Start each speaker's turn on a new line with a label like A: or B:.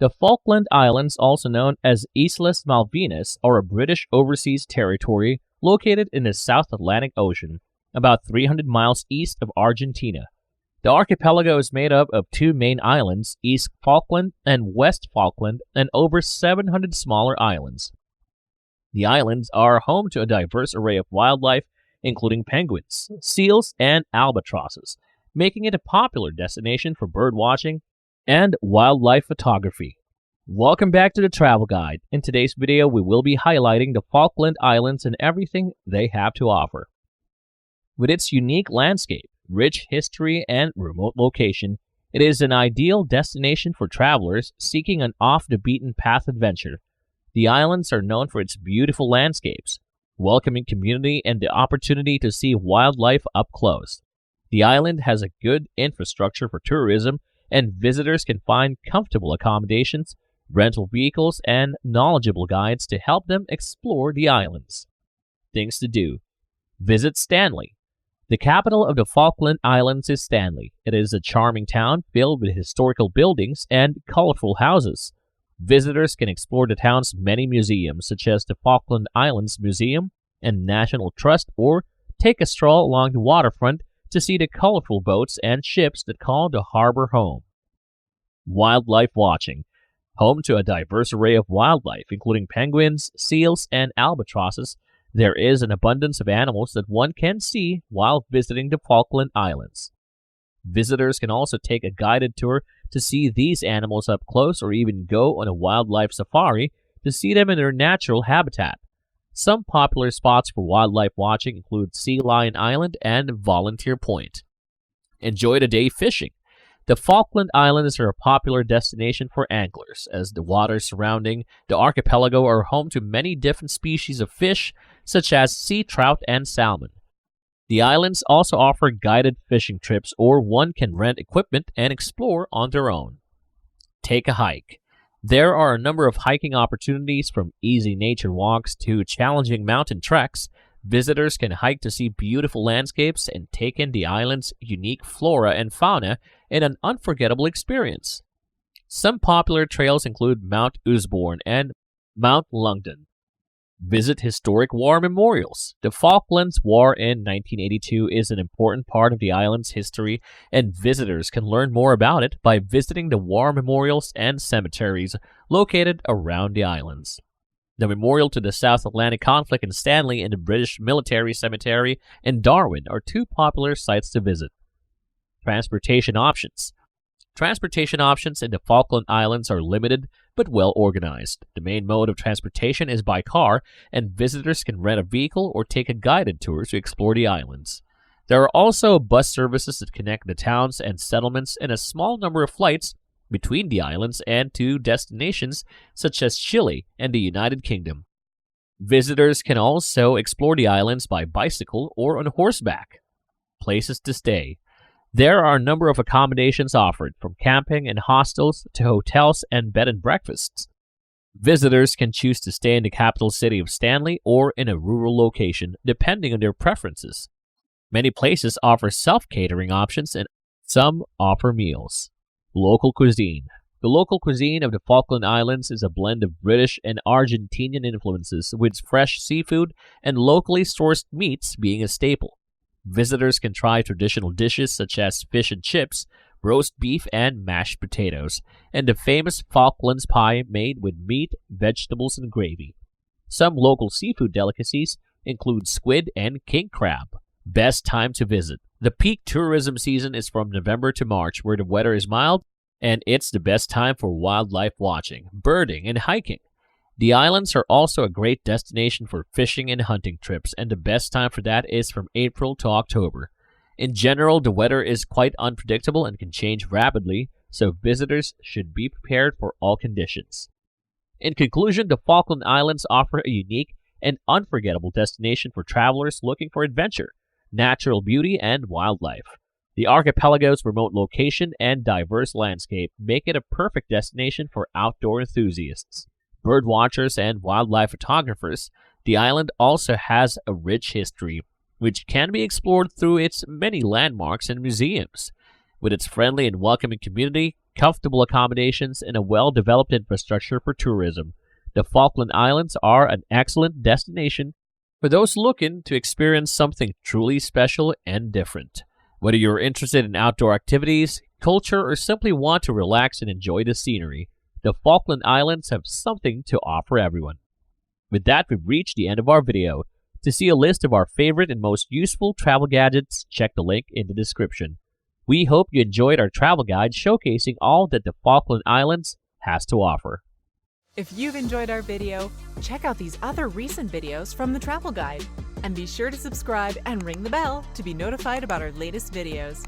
A: The Falkland Islands, also known as Islas Malvinas, are a British overseas territory located in the South Atlantic Ocean, about 300 miles east of Argentina. The archipelago is made up of two main islands, East Falkland and West Falkland, and over 700 smaller islands. The islands are home to a diverse array of wildlife, including penguins, seals, and albatrosses, making it a popular destination for bird watching and wildlife photography. Welcome back to the Travel Guide. In today's video, we will be highlighting the Falkland Islands and everything they have to offer. With its unique landscape, rich history, and remote location, it is an ideal destination for travelers seeking an off-the-beaten-path adventure. The islands are known for its beautiful landscapes, welcoming community, and the opportunity to see wildlife up close. The island has a good infrastructure for tourism, and visitors can find comfortable accommodations, rental vehicles, and knowledgeable guides to help them explore the islands. Things to do. Visit Stanley. The capital of the Falkland Islands is Stanley. It is a charming town filled with historical buildings and colorful houses. Visitors can explore the town's many museums, such as the Falkland Islands Museum and National Trust, or take a stroll along the waterfront to see the colorful boats and ships that call the harbor home. Wildlife watching. Home to a diverse array of wildlife, including penguins, seals, and albatrosses, there is an abundance of animals that one can see while visiting the Falkland Islands. Visitors can also take a guided tour to see these animals up close, or even go on a wildlife safari to see them in their natural habitat. Some popular spots for wildlife watching include Sea Lion Island and Volunteer Point. Enjoy the day fishing. The Falkland Islands are a popular destination for anglers, as the waters surrounding the archipelago are home to many different species of fish, such as sea trout and salmon. The islands also offer guided fishing trips, or one can rent equipment and explore on their own. Take a hike. There are a number of hiking opportunities, from easy nature walks to challenging mountain treks. Visitors can hike to see beautiful landscapes and take in the island's unique flora and fauna in an unforgettable experience. Some popular trails include Mount Usborne and Mount Lungdon. Visit historic war memorials. The Falklands War in 1982 is an important part of the island's history, and visitors can learn more about it by visiting the war memorials and cemeteries located around the islands. The Memorial to the South Atlantic Conflict in Stanley and the British Military Cemetery in Darwin are two popular sites to visit. Transportation options. Transportation options in the Falkland Islands are limited but well organized. The main mode of transportation is by car, and visitors can rent a vehicle or take a guided tour to explore the islands. There are also bus services that connect the towns and settlements, and a small number of flights between the islands and to destinations such as Chile and the United Kingdom. Visitors can also explore the islands by bicycle or on horseback. Places to stay. There are a number of accommodations offered, from camping and hostels to hotels and bed and breakfasts. Visitors can choose to stay in the capital city of Stanley or in a rural location, depending on their preferences. Many places offer self-catering options, and some offer meals. Local cuisine. The local cuisine of the Falkland Islands is a blend of British and Argentinian influences, with fresh seafood and locally sourced meats being a staple. Visitors can try traditional dishes such as fish and chips, roast beef, and mashed potatoes, and the famous Falklands pie made with meat, vegetables, and gravy. Some local seafood delicacies include squid and king crab. Best time to visit. The peak tourism season is from November to March, where the weather is mild, and it's the best time for wildlife watching, birding, and hiking. The islands are also a great destination for fishing and hunting trips, and the best time for that is from April to October. In general, the weather is quite unpredictable and can change rapidly, so visitors should be prepared for all conditions. In conclusion, the Falkland Islands offer a unique and unforgettable destination for travelers looking for adventure, natural beauty, and wildlife. The archipelago's remote location and diverse landscape make it a perfect destination for outdoor enthusiasts, bird watchers, and wildlife photographers. The island also has a rich history, which can be explored through its many landmarks and museums. With its friendly and welcoming community, comfortable accommodations, and a well-developed infrastructure for tourism, the Falkland Islands are an excellent destination for those looking to experience something truly special and different. Whether you're interested in outdoor activities, culture, or simply want to relax and enjoy the scenery, the Falkland Islands have something to offer everyone. With that, we've reached the end of our video. To see a list of our favorite and most useful travel gadgets, check the link in the description. We hope you enjoyed our travel guide showcasing all that the Falkland Islands has to offer.
B: If you've enjoyed our video, check out these other recent videos from the travel guide. And be sure to subscribe and ring the bell to be notified about our latest videos.